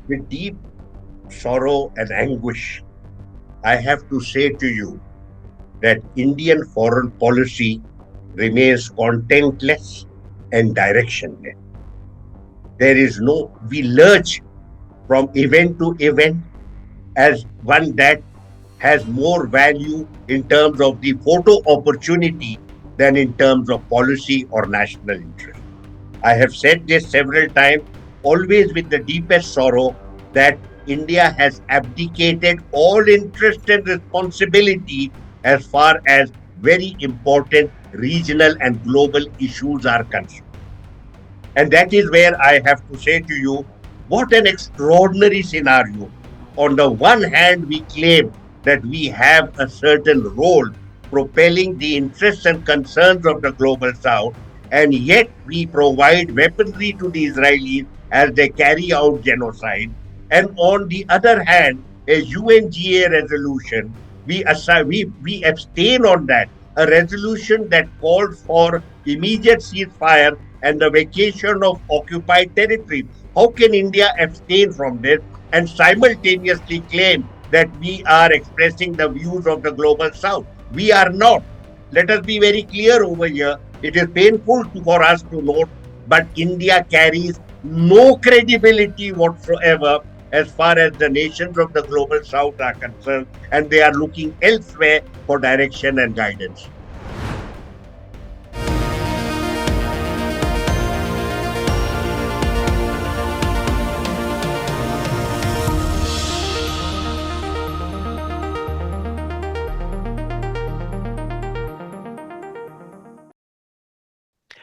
With deep sorrow and anguish, I have to say to you that Indian foreign policy remains contentless and directionless. We lurch from event to event as one that has more value in terms of the photo opportunity than in terms of policy or national interest. I have said this several times, always with the deepest sorrow, that India has abdicated all interest and responsibility as far as very important regional and global issues are concerned. And that is where I have to say to you, what an extraordinary scenario. On the one hand, we claim that we have a certain role propelling the interests and concerns of the global south, and yet we provide weaponry to the Israelis as they carry out genocide. And on the other hand, a UNGA resolution, we abstain on that, a resolution that calls for immediate ceasefire and the vacation of occupied territory. How can India abstain from this and simultaneously claim that we are expressing the views of the global south? We are not. Let us be very clear over here. It is painful for us to note, but India carries no credibility whatsoever as far as the nations of the global south are concerned, and they are looking elsewhere for direction and guidance.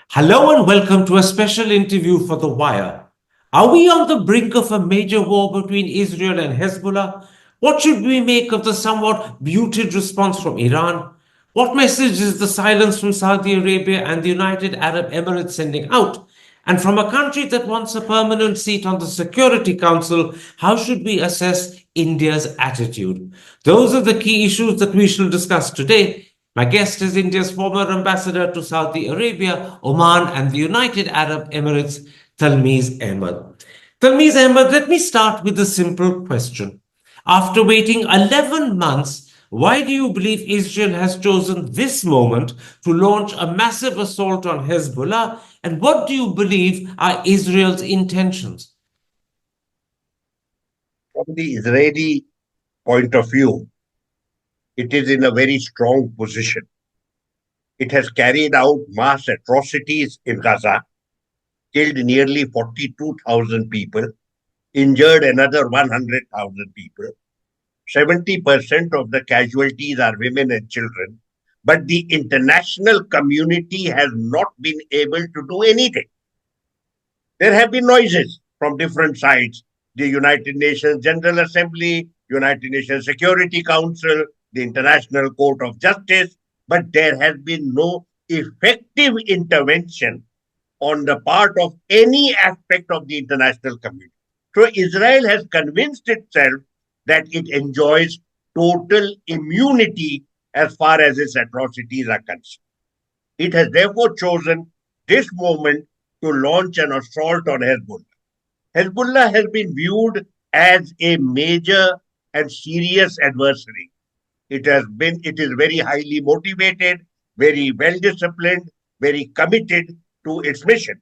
Hello and welcome to a special interview for The Wire. Are we on the brink of a major war between Israel and Hezbollah? What should we make of the somewhat muted response from Iran? What message is the silence from Saudi Arabia and the United Arab Emirates sending out? And from a country that wants a permanent seat on the Security Council, how should we assess India's attitude? Those are the key issues that we shall discuss today. My guest is India's former ambassador to Saudi Arabia, Oman, and the United Arab Emirates, Talmiz Ahmad. Talmiz Ahmad, let me start with a simple question. After waiting 11 months, why do you believe Israel has chosen this moment to launch a massive assault on Hezbollah? And what do you believe are Israel's intentions? From the Israeli point of view, it is in a very strong position. It has carried out mass atrocities in Gaza, killed nearly 42,000 people, injured another 100,000 people. 70% of the casualties are women and children. But the international community has not been able to do anything. There have been noises from different sides. The United Nations General Assembly, United Nations Security Council, the International Court of Justice, but there has been no effective intervention on the part of any aspect of the international community. So Israel has convinced itself that it enjoys total immunity as far as its atrocities are concerned. It has therefore chosen this moment to launch an assault on Hezbollah. Hezbollah has been viewed as a major and serious adversary. It is very highly motivated, very well disciplined, very committed to its mission.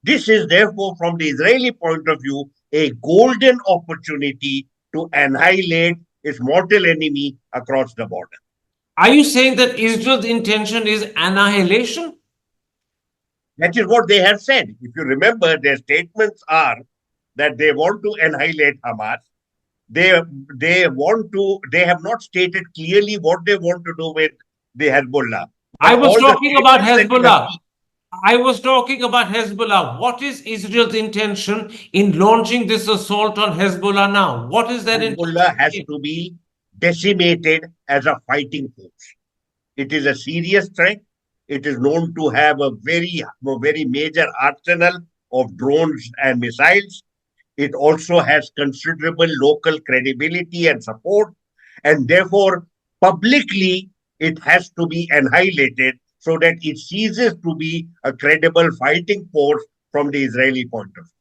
This is therefore, from the Israeli point of view, a golden opportunity to annihilate its mortal enemy across the border. Are you saying that Israel's intention is annihilation? That is what they have said. If you remember, their statements are that they want to annihilate Hamas. They have not stated clearly what they want to do with the Hezbollah. I was talking about Hezbollah. What is Israel's intention in launching this assault on Hezbollah now? What is that intention? Hezbollah has to be decimated as a fighting force. It is a serious threat. It is known to have a very major arsenal of drones and missiles. It also has considerable local credibility and support, and therefore, publicly, it has to be annihilated so that it ceases to be a credible fighting force from the Israeli point of view.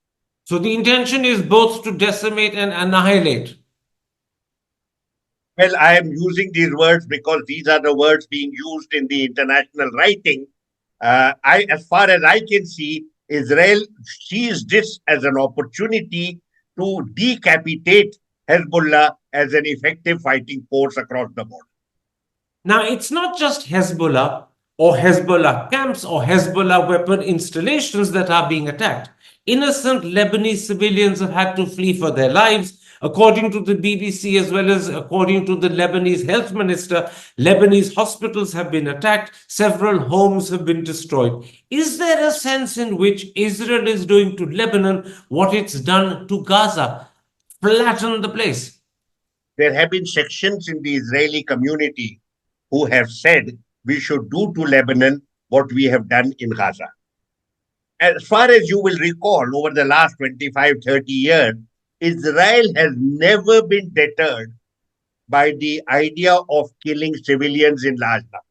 So the intention is both to decimate and annihilate. Well, I am using these words because these are the words being used in the international writing. As far as I can see, Israel sees this as an opportunity to decapitate Hezbollah as an effective fighting force across the border. Now, it's not just Hezbollah or Hezbollah camps or Hezbollah weapon installations that are being attacked. Innocent Lebanese civilians have had to flee for their lives. According to the BBC, as well as according to the Lebanese health minister, Lebanese hospitals have been attacked, several homes have been destroyed. Is there a sense in which Israel is doing to Lebanon what it's done to Gaza? Flatten the place. There have been sections in the Israeli community who have said we should do to Lebanon what we have done in Gaza. As far as you will recall, over the last 25, 30 years, Israel has never been deterred by the idea of killing civilians in large numbers.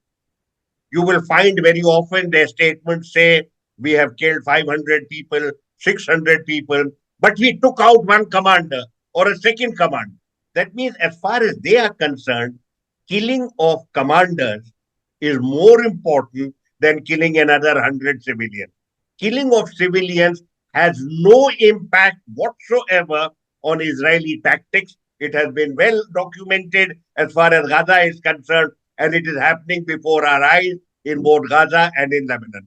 You will find very often their statements say, we have killed 500 people, 600 people, but we took out one commander or a second commander. That means, as far as they are concerned, killing of commanders is more important than killing another 100 civilians. Killing of civilians has no impact whatsoever on Israeli tactics. It has been well documented as far as Gaza is concerned, and it is happening before our eyes in both Gaza and in Lebanon.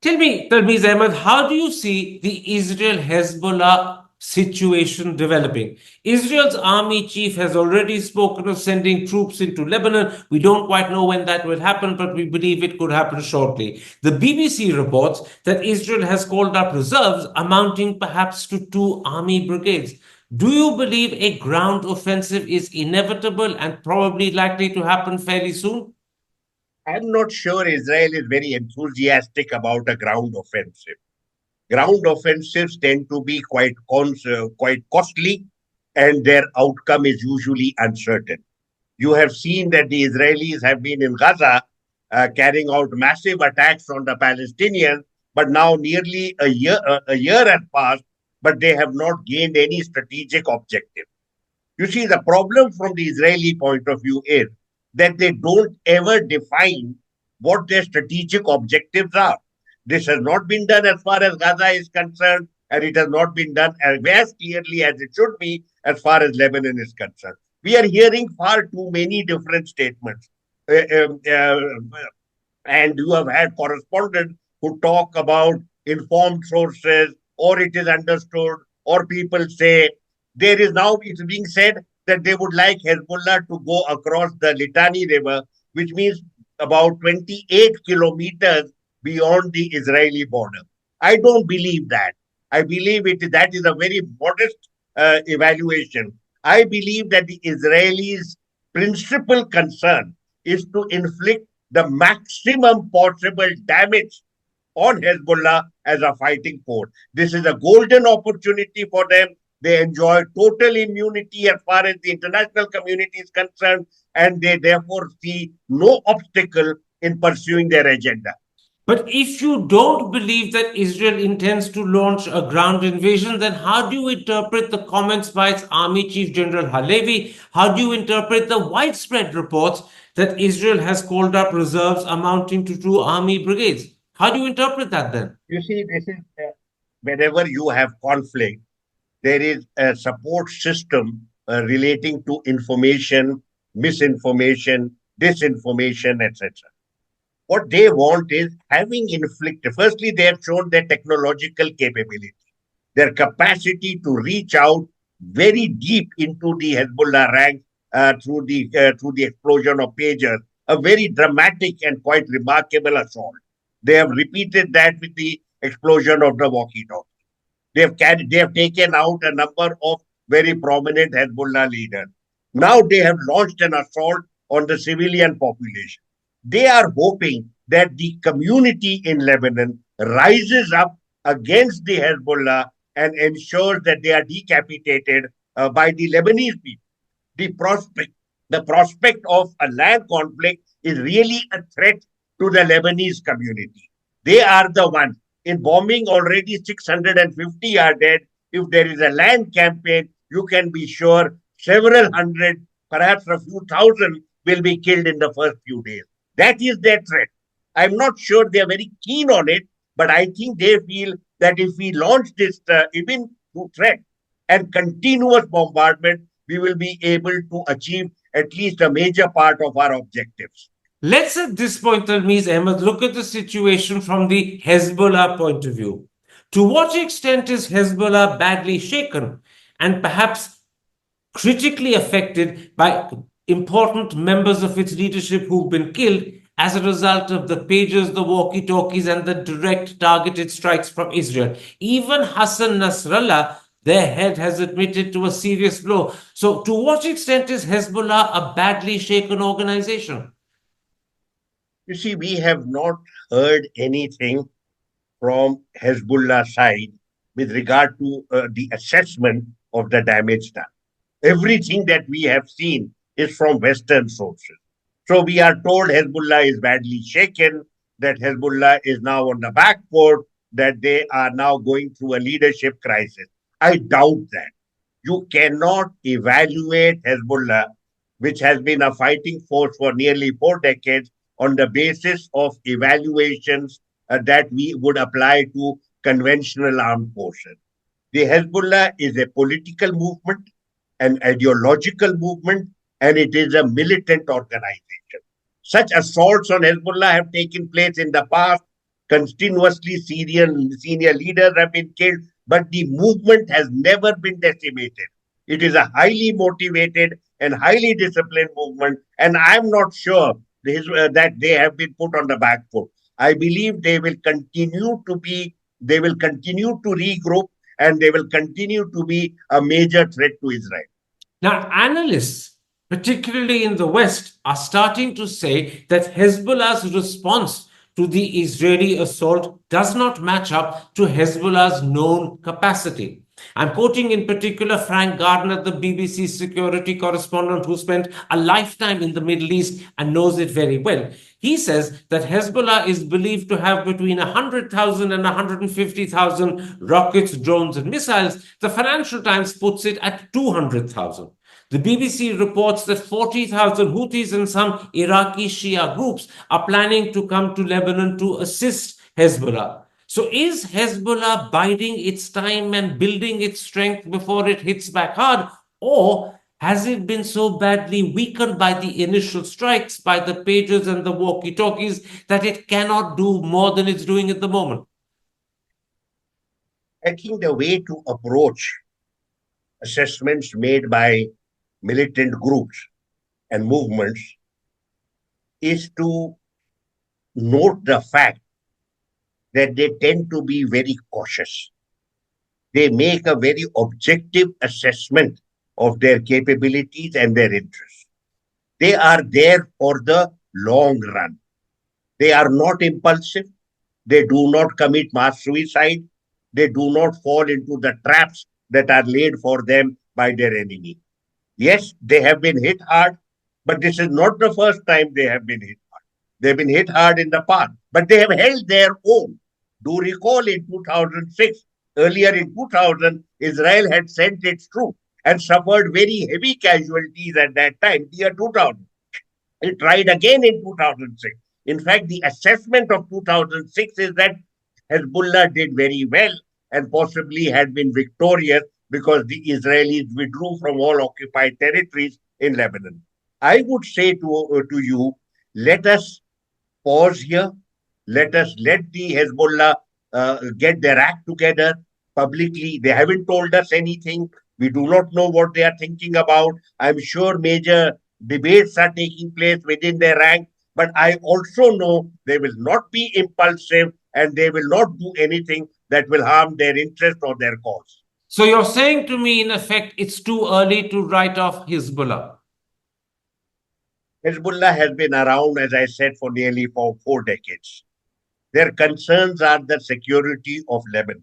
Tell me, Talmiz Ahmad, how do you see the Israel Hezbollah situation developing? Israel's army chief has already spoken of sending troops into Lebanon. We don't quite know when that will happen, but we believe it could happen shortly. The BBC reports that Israel has called up reserves amounting perhaps to 2 army brigades. Do you believe a ground offensive is inevitable and probably likely to happen fairly soon? I'm not sure Israel is very enthusiastic about a ground offensive. Ground offensives tend to be quite costly, and their outcome is usually uncertain. You have seen that the Israelis have been in Gaza carrying out massive attacks on the Palestinians, but now nearly a year has passed, but they have not gained any strategic objective. You see, the problem from the Israeli point of view is that they don't ever define what their strategic objectives are. This has not been done as far as Gaza is concerned, and it has not been done as clearly as it should be as far as Lebanon is concerned. We are hearing far too many different statements. Uh, um, uh, and you have had correspondents who talk about informed sources, or it is understood, or people say there is now it's being said that they would like Hezbollah to go across the Litani River, which means about 28 kilometers beyond the Israeli border. I don't believe that. I believe that is a very modest evaluation. I believe that the Israelis' principal concern is to inflict the maximum possible damage on Hezbollah as a fighting force. This is a golden opportunity for them. They enjoy total immunity as far as the international community is concerned, and they therefore see no obstacle in pursuing their agenda. But if you don't believe that Israel intends to launch a ground invasion, then how do you interpret the comments by its Army Chief General Halevi? How do you interpret the widespread reports that Israel has called up reserves amounting to 2 army brigades? How do you interpret that then? You see, this is whenever you have conflict, there is a support system relating to information, misinformation, disinformation, etc. What they want is having inflicted. Firstly, they have shown their technological capability, their capacity to reach out very deep into the Hezbollah ranks through the explosion of pagers. A very dramatic and quite remarkable assault. They have repeated that with the explosion of the walkie-talkie. They have taken out a number of very prominent Hezbollah leaders. Now they have launched an assault on the civilian population. They are hoping that the community in Lebanon rises up against the Hezbollah and ensures that they are decapitated by the Lebanese people. The prospect, the prospect of a land conflict is really a threat to the Lebanese community. They are the ones in bombing already 650 are dead. If there is a land campaign, you can be sure several hundred, perhaps a few thousand, will be killed in the first few days. That is their threat. I'm not sure they are very keen on it, but I think they feel that if we launch this even through threat and continuous bombardment, we will be able to achieve at least a major part of our objectives. Let's at this point, Talmiz Ahmad, look at the situation from the Hezbollah point of view. To what extent is Hezbollah badly shaken and perhaps critically affected by important members of its leadership who've been killed as a result of the pagers, the walkie-talkies, and the direct targeted strikes from Israel? Even Hassan Nasrallah, their head, has admitted to a serious blow. So, to what extent is Hezbollah a badly shaken organization? You see, we have not heard anything from Hezbollah side with regard to the assessment of the damage done. Everything that we have seen is from Western sources. So we are told Hezbollah is badly shaken, that Hezbollah is now on the back foot, that they are now going through a leadership crisis. I doubt that. You cannot evaluate Hezbollah, which has been a fighting force for nearly 4 decades, on the basis of evaluations that we would apply to conventional armed forces. The Hezbollah is a political movement, an ideological movement, and it is a militant organization. Such assaults on Hezbollah have taken place in the past. Continuously, Syrian senior leaders have been killed, but the movement has never been decimated. It is a highly motivated and highly disciplined movement, and I'm not sure that they have been put on the back foot. I believe they will continue to regroup, and they will continue to be a major threat to Israel. Now, analysts, particularly in the West, are starting to say that Hezbollah's response to the Israeli assault does not match up to Hezbollah's known capacity. I'm quoting in particular Frank Gardner, the BBC security correspondent who spent a lifetime in the Middle East and knows it very well. He says that Hezbollah is believed to have between 100,000 and 150,000 rockets, drones, and missiles. The Financial Times puts it at 200,000. The BBC reports that 40,000 Houthis and some Iraqi Shia groups are planning to come to Lebanon to assist Hezbollah. So is Hezbollah biding its time and building its strength before it hits back hard? Or has it been so badly weakened by the initial strikes, by the pagers and the walkie-talkies, that it cannot do more than it's doing at the moment? I think the way to approach assessments made by militant groups and movements is to note the fact that they tend to be very cautious. They make a very objective assessment of their capabilities and their interests. They are there for the long run. They are not impulsive. They do not commit mass suicide. They do not fall into the traps that are laid for them by their enemy. Yes, they have been hit hard, but this is not the first time they have been hit hard. They've been hit hard in the past, but they have held their own. Do recall in 2006, earlier in 2000, Israel had sent its troops and suffered very heavy casualties at that time, year 2000. It tried again in 2006. In fact, the assessment of 2006 is that Hezbollah did very well and possibly had been victorious because the Israelis withdrew from all occupied territories in Lebanon. I would say to you, let us pause here. Let the Hezbollah get their act together publicly. They haven't told us anything. We do not know what they are thinking about. I'm sure major debates are taking place within their ranks, but I also know they will not be impulsive and they will not do anything that will harm their interest or their cause. So you're saying to me, in effect, it's too early to write off Hezbollah? Hezbollah has been around, as I said, for nearly 4 decades. Their concerns are the security of Lebanon.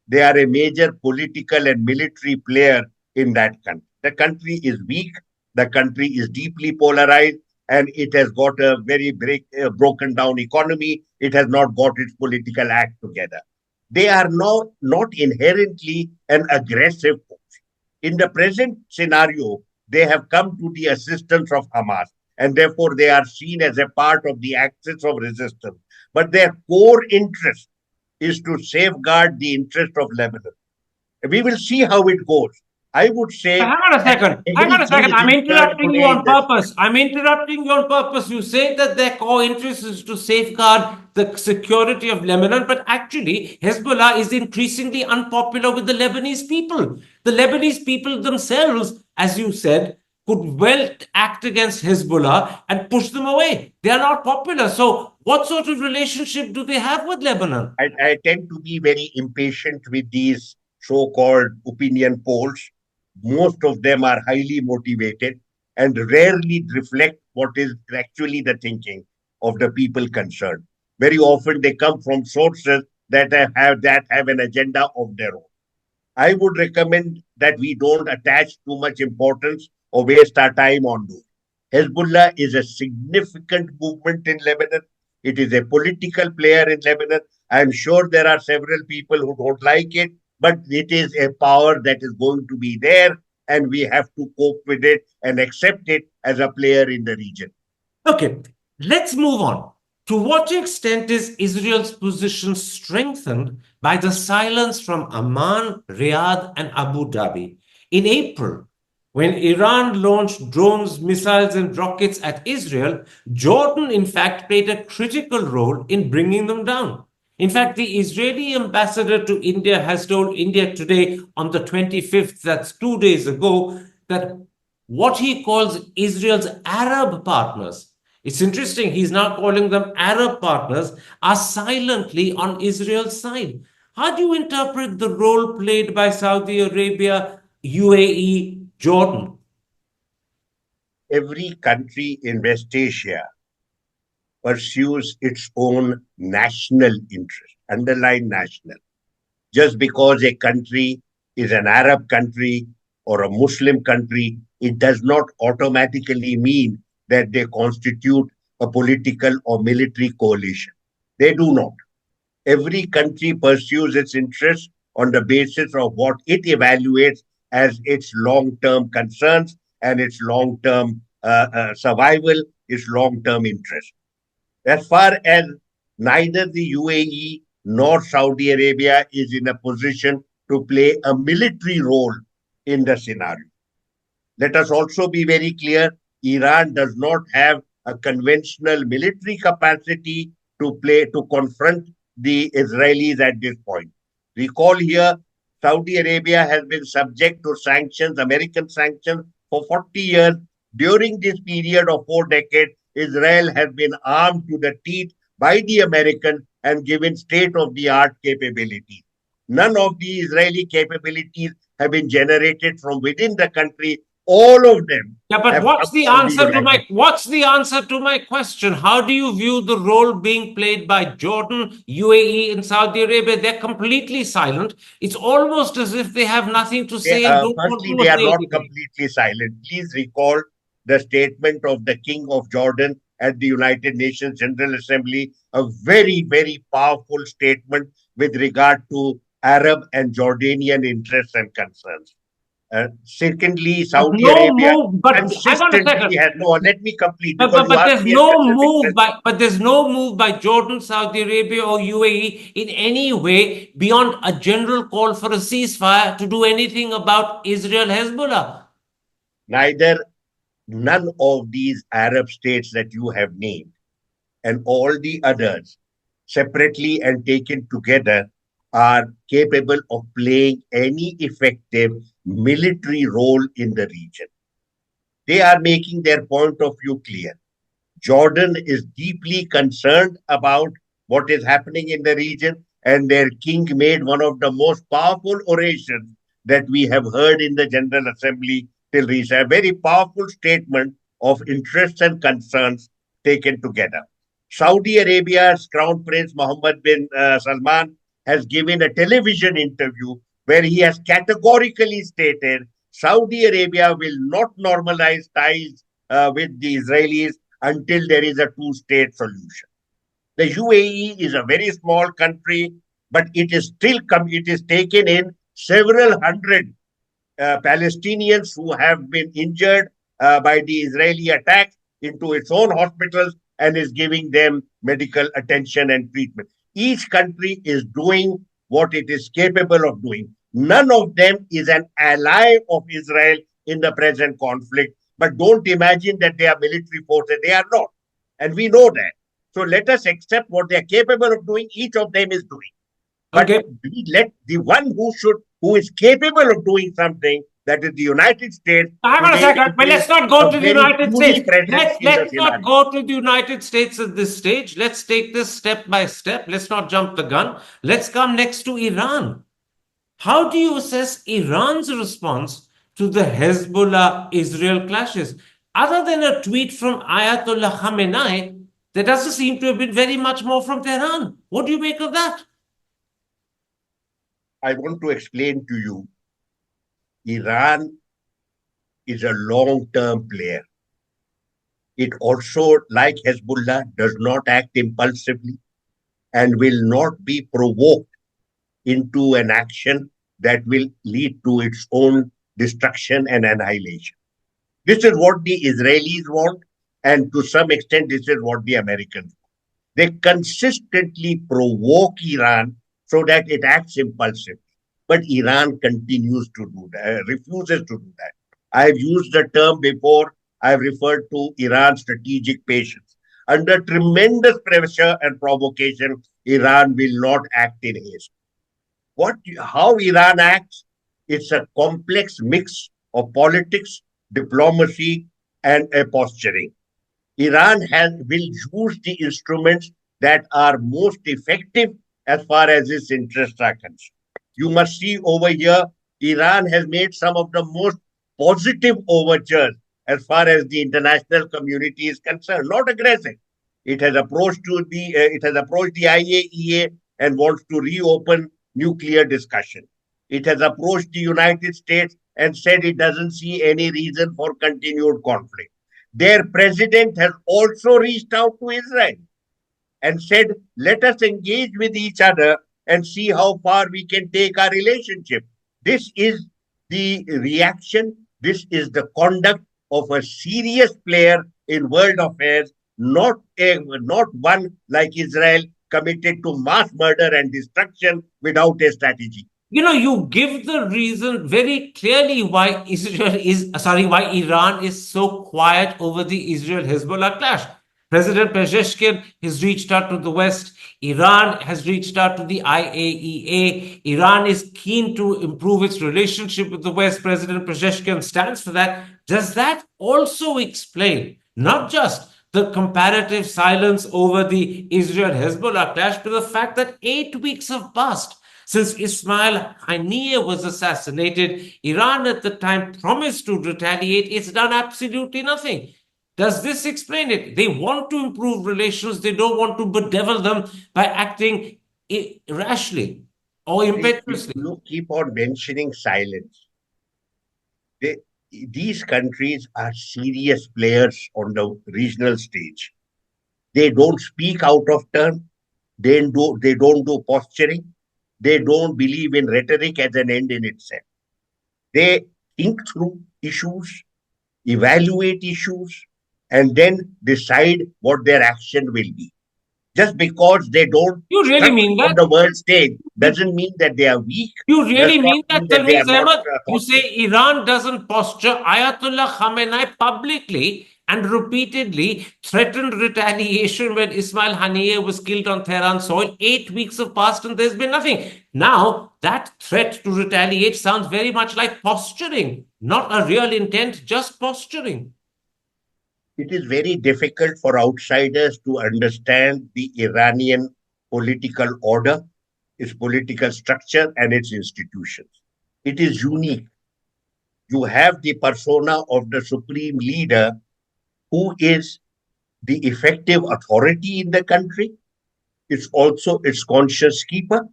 They are a major political and military player in that country. The country is weak, the country is deeply polarized, and it has got a very broken down economy. It has not got its political act together. They are not inherently an aggressive force. In the present scenario, they have come to the assistance of Hamas, and therefore they are seen as a part of the axis of resistance. But their core interest is to safeguard the interest of Lebanon. We will see how it goes. I would say Hang on a that second. Hang on a everything second. is I'm in turn interrupting you today in on this. purpose. I'm interrupting you on purpose. You say that their core interest is to safeguard the security of Lebanon, but actually, Hezbollah is increasingly unpopular with the Lebanese people. The Lebanese people themselves, as you said, could well act against Hezbollah and push them away. They are not popular. So, what sort of relationship do they have with Lebanon? I tend to be very impatient with these so called opinion polls. Most of them are highly motivated and rarely reflect what is actually the thinking of the people concerned. Very often they come from sources that have an agenda of their own. I would recommend that we don't attach too much importance or waste our time on those. Hezbollah is a significant movement in Lebanon. It is a political player in Lebanon. I am sure there are several people who don't like it, but it is a power that is going to be there, and we have to cope with it and accept it as a player in the region. Okay, let's move on. To what extent is Israel's position strengthened by the silence from Amman, Riyadh, and Abu Dhabi? In April, when Iran launched drones, missiles, and rockets at Israel, Jordan, in fact, played a critical role in bringing them down. In fact, the Israeli ambassador to India has told India today on the 25th, that's 2 days ago, that what he calls Israel's Arab partners, it's interesting, he's now calling them Arab partners, are silently on Israel's side. How do you interpret the role played by Saudi Arabia, UAE, Jordan? Every country in West Asia pursues its own national interest, underline national. Just because a country is an Arab country or a Muslim country, it does not automatically mean that they constitute a political or military coalition. They do not. Every country pursues its interests on the basis of what it evaluates as its long term concerns and its long term survival, its long term interest. As far as neither the UAE nor Saudi Arabia is in a position to play a military role in the scenario. Let us also be very clear, Iran does not have a conventional military capacity to confront the Israelis at this point. Recall here, Saudi Arabia has been subject to sanctions, American sanctions, for 40 years. During this period of 4 decades, Israel has been armed to the teeth by the Americans and given state of the art capabilities. None of the Israeli capabilities have been generated from within the country. All of them Yeah, but have come what's the from the answer to United my what's the answer to my question? How do you view the role being played by Jordan, UAE, and Saudi Arabia? They're completely silent. It's almost as if they have nothing to say and don't want Firstly, to they are say not anything. completely silent. Please recall the statement of the King of Jordan at the United Nations General Assembly, a very, very powerful statement with regard to Arab and Jordanian interests and concerns. Secondly, But Saudi no Arabia move. But hang on a consistently second. has no. Let me complete But, because but, you but asked there's me a no specific move question. by but there's no move by Jordan, Saudi Arabia, or UAE in any way beyond a general call for a ceasefire to do anything about Israel Hezbollah. Neither none of these Arab states that you have named and all the others, separately and taken together, are capable of playing any effective military role in the region. They are making their point of view clear. Jordan is deeply concerned about what is happening in the region, and their king made one of the most powerful orations that we have heard in the General Assembly till recently. A very powerful statement of interests and concerns taken together. Saudi Arabia's Crown Prince Mohammed bin Salman has given a television interview where he has categorically stated Saudi Arabia will not normalize ties with the Israelis until there is a two-state solution. The UAE is a very small country. but it is still it is taken in several hundred Palestinians who have been injured by the Israeli attack into its own hospitals and is giving them medical attention and treatment. Each country is doing what it is capable of doing. None of them is an ally of Israel in the present conflict. But don't imagine that they are military forces. They are not. And we know that. So let us accept what they are capable of doing. Each of them is doing. But Okay. we let the one who is capable of doing something, that is the United States, Hang on a today second, is but being let's not go to the very United puny States. presence Let's in the let's not scenario. go to the United States at this stage. Let's take this step by step. Let's not jump the gun. Let's come next to Iran. How do you assess Iran's response to the Hezbollah Israel clashes? Other than a tweet from Ayatollah Khamenei, there doesn't seem to have been very much more from Tehran. What do you make of that? I want to explain to you, Iran is a long-term player. It also, like Hezbollah, does not act impulsively and will not be provoked into an action that will lead to its own destruction and annihilation. This is what the Israelis want, and to some extent, this is what the Americans want. They consistently provoke Iran so that it acts impulsively. But Iran continues to do that, refuses to do that. I've used the term before. I've referred to Iran's strategic patience. Under tremendous pressure and provocation, Iran will not act in haste. How Iran acts? It's a complex mix of politics, diplomacy, and a posturing. Will use the instruments that are most effective as far as its interests are concerned. You must see over here, Iran has made some of the most positive overtures as far as the international community is concerned, not aggressive. It has approached the IAEA and wants to reopen nuclear discussion. It has approached the United States and said it doesn't see any reason for continued conflict. Their president has also reached out to Israel and said, let us engage with each other and see how far we can take our relationship. This is the reaction, this is the conduct of a serious player in world affairs, not one like Israel committed to mass murder and destruction without a strategy. You give the reason very clearly why Iran is so quiet over the Israel Hezbollah clash. President Pezeshkian has reached out to the West. Iran has reached out to the IAEA. Iran is keen to improve its relationship with the West. President Pezeshkian stands for that. Does that also explain not just the comparative silence over the Israel Hezbollah clash, but the fact that 8 weeks have passed since Ismail Haniyeh was assassinated? Iran at the time promised to retaliate. It's done absolutely nothing. Does this explain it? They want to improve relations. They don't want to bedevil them by acting rashly or impetuously. You keep on mentioning silence. They, these countries are serious players on the regional stage. They don't speak out of turn. They don't do posturing. They don't believe in rhetoric as an end in itself. They think through issues, evaluate issues, and then decide what their action will be. Just because they don't You really strut mean on that? the world stage doesn't mean that they are weak, You does really not mean mean that, that they Talmiz are not Ahmad? You thoughtful. say Iran doesn't posture. Ayatollah Khamenei publicly and repeatedly threatened retaliation when Ismail Haniyeh was killed on Tehran soil. 8 weeks have passed and there's been nothing. Now, that threat to retaliate sounds very much like posturing, not a real intent, just posturing. It is very difficult for outsiders to understand the Iranian political order, its political structure, and its institutions. It is unique. You have the persona of the supreme leader who is the effective authority in the country. It's also its conscience keeper.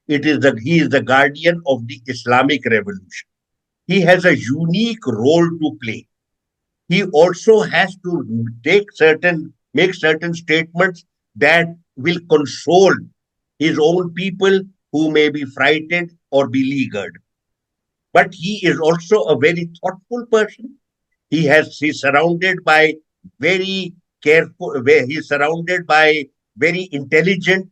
He is the guardian of the Islamic revolution. He has a unique role to play. He also has to make certain statements that will console his own people who may be frightened or beleaguered. But he is also a very thoughtful person. He's surrounded by very careful, he's surrounded by very intelligent,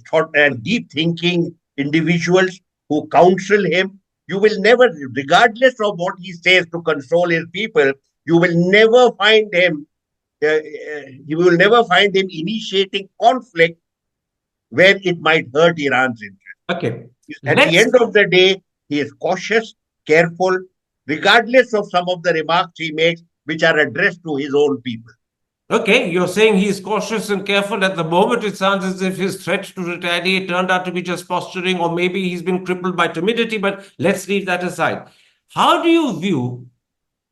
thought and deep thinking individuals who counsel him. You will never, regardless of what he says to console his people, you will never find him. You will never find him initiating conflict where it might hurt Iran's interest. Okay. At the end of the day, he is cautious, careful, regardless of some of the remarks he makes, which are addressed to his own people. Okay, you're saying he's cautious and careful. At the moment, it sounds as if his threat to retaliate turned out to be just posturing, or maybe he's been crippled by timidity, but let's leave that aside. How do you view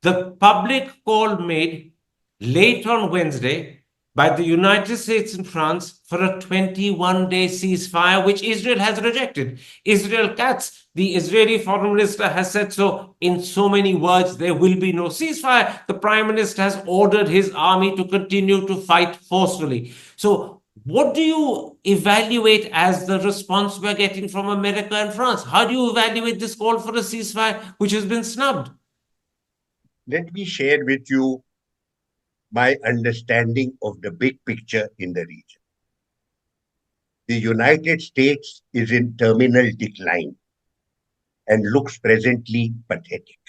the public call made late on Wednesday by the United States and France for a 21-day ceasefire, which Israel has rejected? Israel Katz, the Israeli foreign minister, has said so in so many words, there will be no ceasefire. The prime minister has ordered his army to continue to fight forcefully. So what do you evaluate as the response we're getting from America and France? How do you evaluate this call for a ceasefire, which has been snubbed? Let me share with you my understanding of the big picture in the region. The United States is in terminal decline and looks presently pathetic.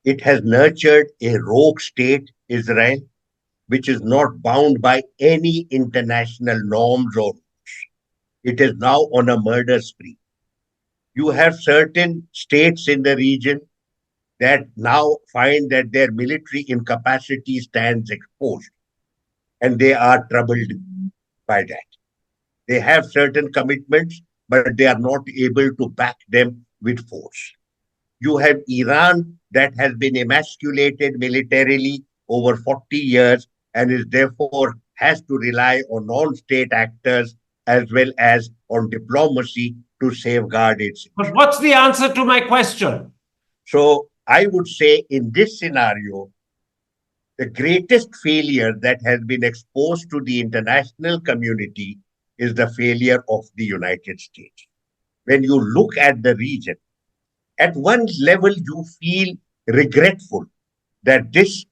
It has nurtured a rogue state, Israel, which is not bound by any international norms or rules. It is now on a murder spree. You have certain states in the region that now find that their military incapacity stands exposed, and they are troubled by that. They have certain commitments, but they are not able to back them with force. You have Iran that has been emasculated militarily over 40 years and is therefore has to rely on non-state actors as well as on diplomacy to safeguard its. But what's the answer to my question? So I would say in this scenario, the greatest failure that has been exposed to the international community is the failure of the United States. When you look at the region, at one level, you feel regretful that this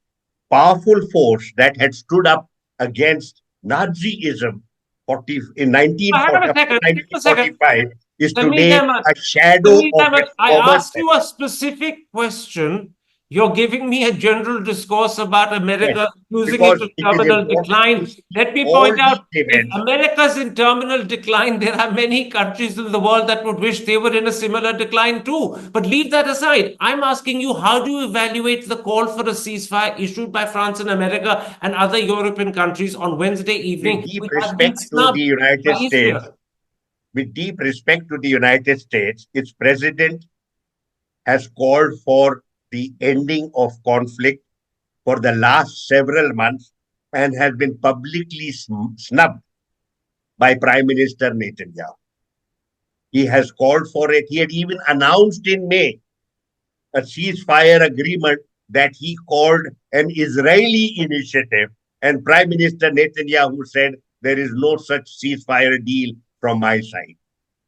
powerful force that had stood up against Nazism in 1945 is today a shadow of its I former asked you a specific question. You're giving me a general discourse about America losing into terminal decline. Let me point out, if America's in terminal decline, there are many countries in the world that would wish they were in a similar decline too. But leave that aside. I'm asking you, how do you evaluate the call for a ceasefire issued by France and America and other European countries on Wednesday evening? With deep respect to the United States, with deep respect to the United States, its president has called for the ending of conflict for the last several months and has been publicly snubbed by Prime Minister Netanyahu. He has called for it. He had even announced in May a ceasefire agreement that he called an Israeli initiative, and Prime Minister Netanyahu said there is no such ceasefire deal from my side.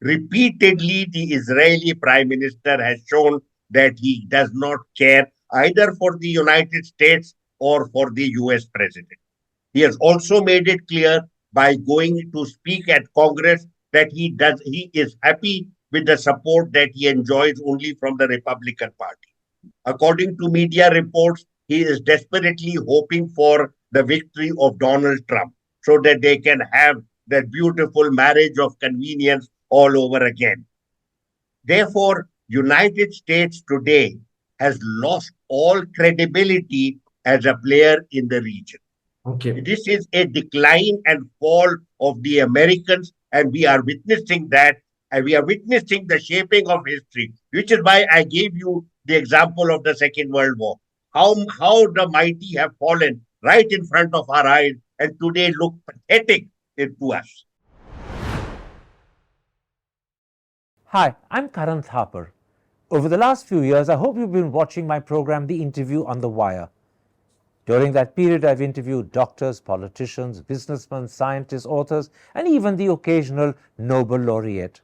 Repeatedly, the Israeli Prime Minister has shown that he does not care either for the United States or for the US president. He has also made it clear by going to speak at Congress that he is happy with the support that he enjoys only from the Republican Party. According to media reports, he is desperately hoping for the victory of Donald Trump so that they can have that beautiful marriage of convenience all over again. Therefore, United States today has lost all credibility as a player in the region. Okay. This is a decline and fall of the Americans, and we are witnessing that, and we are witnessing the shaping of history, which is why I gave you the example of the Second World War. How the mighty have fallen right in front of our eyes and today look pathetic to us. Hi, I'm Karan Thapar. Over the last few years, I hope you've been watching my program, The Interview on the Wire. During that period, I've interviewed doctors, politicians, businessmen, scientists, authors, and even the occasional Nobel laureate.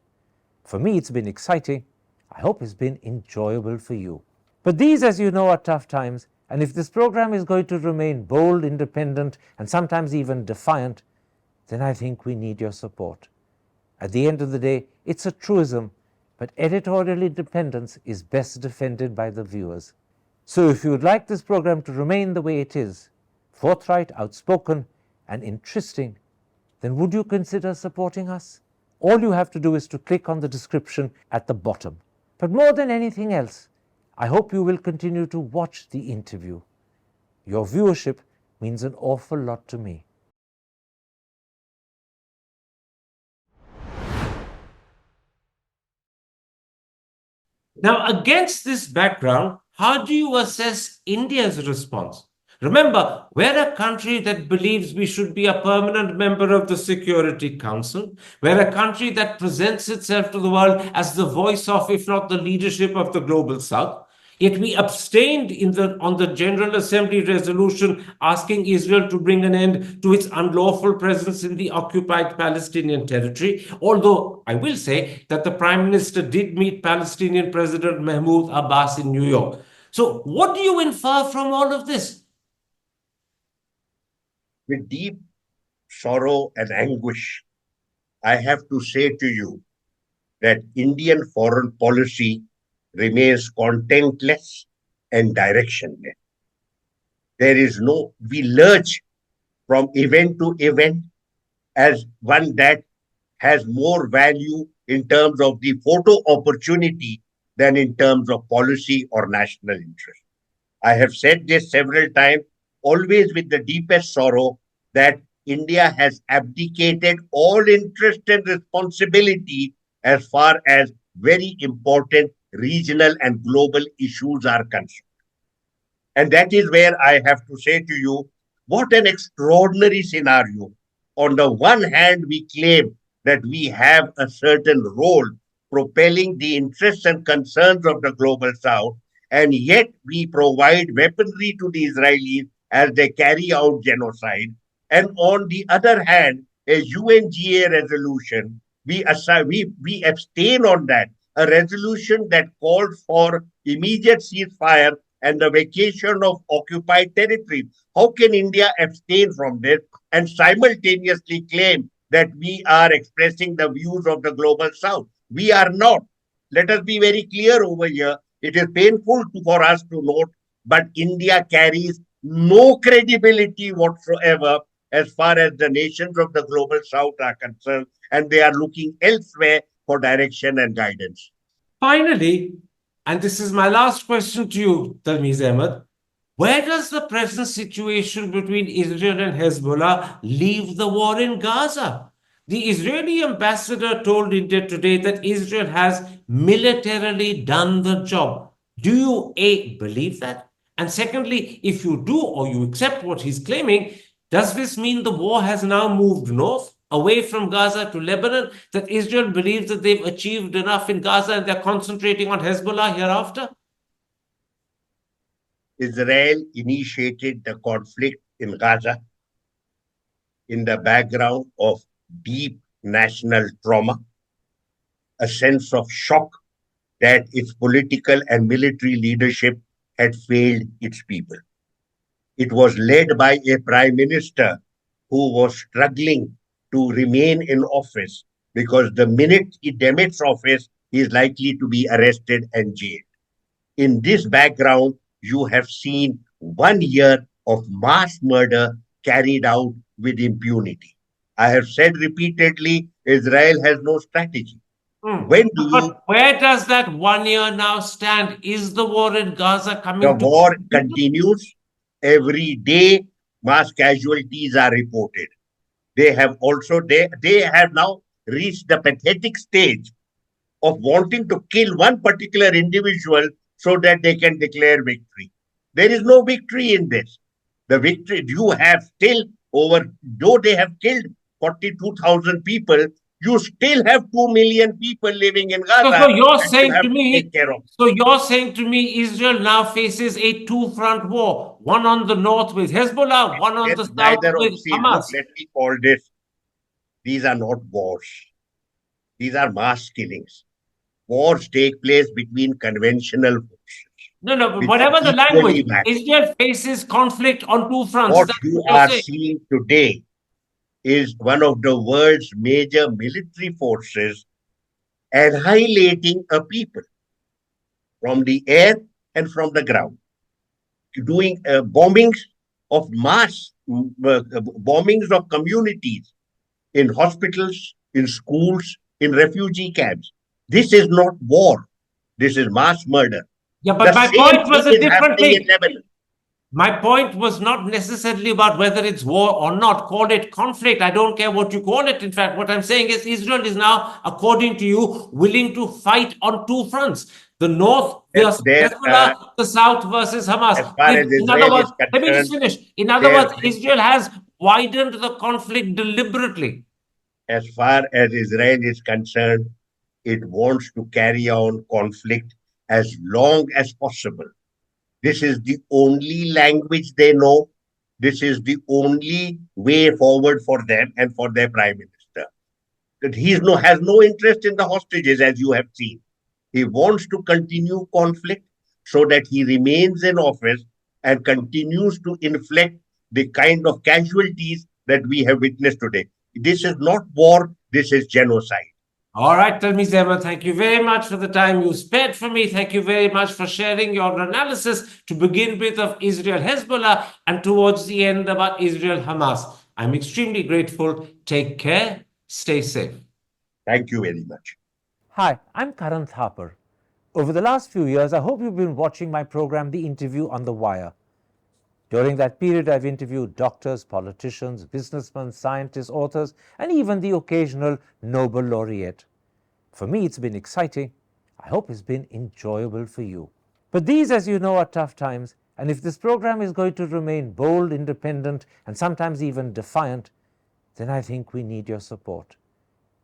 For me, it's been exciting. I hope it's been enjoyable for you. But these, as you know, are tough times, and if this program is going to remain bold, independent, and sometimes even defiant, then I think we need your support. At the end of the day, it's a truism, but editorial independence is best defended by the viewers. So if you would like this program to remain the way it is, forthright, outspoken, and interesting, then would you consider supporting us? All you have to do is to click on the description at the bottom. But more than anything else, I hope you will continue to watch the interview. Your viewership means an awful lot to me. Now, against this background, how do you assess India's response? Remember, we're a country that believes we should be a permanent member of the Security Council. We're a country that presents itself to the world as the voice of, if not the leadership of the Global South. Yet we abstained on the General Assembly resolution asking Israel to bring an end to its unlawful presence in the occupied Palestinian territory. Although I will say that the Prime Minister did meet Palestinian President Mahmoud Abbas in New York. So what do you infer from all of this? With deep sorrow and anguish, I have to say to you that Indian foreign policy remains contentless and directionless. We lurch from event to event as one that has more value in terms of the photo opportunity than in terms of policy or national interest. I have said this several times, always with the deepest sorrow, that India has abdicated all interest and responsibility as far as very important regional and global issues are concerned. And that is where I have to say to you, what an extraordinary scenario. On the one hand, we claim that we have a certain role propelling the interests and concerns of the global south, and yet we provide weaponry to the Israelis as they carry out genocide. And on the other hand, a UNGA resolution, we abstain on that, a resolution that calls for immediate ceasefire and the vacation of occupied territory. How can India abstain from this and simultaneously claim that we are expressing the views of the global south? We are not. Let us be very clear over here. It is painful for us to note, but India carries no credibility whatsoever as far as the nations of the global south are concerned, and they are looking elsewhere for direction and guidance. Finally, and this is my last question to you, Talmiz Ahmad, where does the present situation between Israel and Hezbollah leave the war in Gaza? The Israeli ambassador told India today that Israel has militarily done the job. Do you, A, believe that? And secondly, if you do or you accept what he's claiming, does this mean the war has now moved north, away from Gaza to Lebanon, that Israel believes that they've achieved enough in Gaza and they're concentrating on Hezbollah hereafter? Israel initiated the conflict in Gaza in the background of deep national trauma, a sense of shock that its political and military leadership had failed its people. It was led by a prime minister who was struggling to remain in office because the minute he demits office, he is likely to be arrested and jailed. In this background, you have seen 1 year of mass murder carried out with impunity. I have said repeatedly, Israel has no strategy. But where does that 1 year now stand? Is the war in Gaza coming to... The war continues. Every day, mass casualties are reported. They have now reached the pathetic stage of wanting to kill one particular individual so that they can declare victory. There is no victory in this. The victory you have still though they have killed 42,000 people, you still have 2 million people living in Gaza. So you're saying to me, Israel now faces a two-front war, one on the north with Hezbollah, one on the south with Hamas. Let me call this. These are not wars. These are mass killings. wars take place between conventional forces, No, no, but which are whatever the language, equally matched. Israel faces conflict on two fronts. What That's you what you're are saying. seeing today is one of the world's major military forces annihilating a people from the air and from the ground, doing bombings of mass, bombings of communities in hospitals, in schools, in refugee camps. This is not war. This is mass murder. Yeah, The but my same point thing was a is different happening in thing. Lebanon. My point was not necessarily about whether it's war or not. Call it conflict. I don't care what you call it. In fact, what I'm saying is Israel is now, according to you, willing to fight on two fronts. The north versus There, Hezbollah, the south versus Hamas. as far as In other Israel words, is let me just concerned, finish. In other there, words, Israel has widened the conflict deliberately. as far as Israel is concerned, it wants to carry on conflict as long as possible. This is the only language they know. This is the only way forward for them and for their prime minister. That has no interest in the hostages, as you have seen. He wants to continue conflict so that he remains in office and continues to inflict the kind of casualties that we have witnessed today. This is not war, this is genocide. All right, Talmiz Ahmad, thank you very much for the time you spared for me. Thank you very much for sharing your analysis to begin with of Israel Hezbollah and towards the end about Israel Hamas. I'm extremely grateful. Take care. Stay safe. Thank you very much. Hi, I'm Karan Thapar. Over the last few years, I hope you've been watching my program, The Interview on the Wire. During that period, I've interviewed doctors, politicians, businessmen, scientists, authors, and even the occasional Nobel laureate. For me, it's been exciting. I hope it's been enjoyable for you. But these, as you know, are tough times, and if this program is going to remain bold, independent, and sometimes even defiant, then I think we need your support.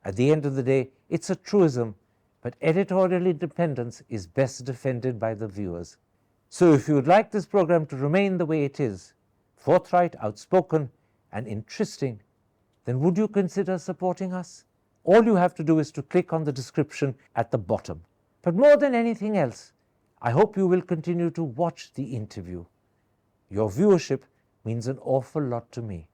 At the end of the day, it's a truism, but editorial independence is best defended by the viewers. So if you would like this program to remain the way it is, forthright, outspoken, and interesting, then would you consider supporting us? All you have to do is to click on the description at the bottom. But more than anything else, I hope you will continue to watch the interview. Your viewership means an awful lot to me.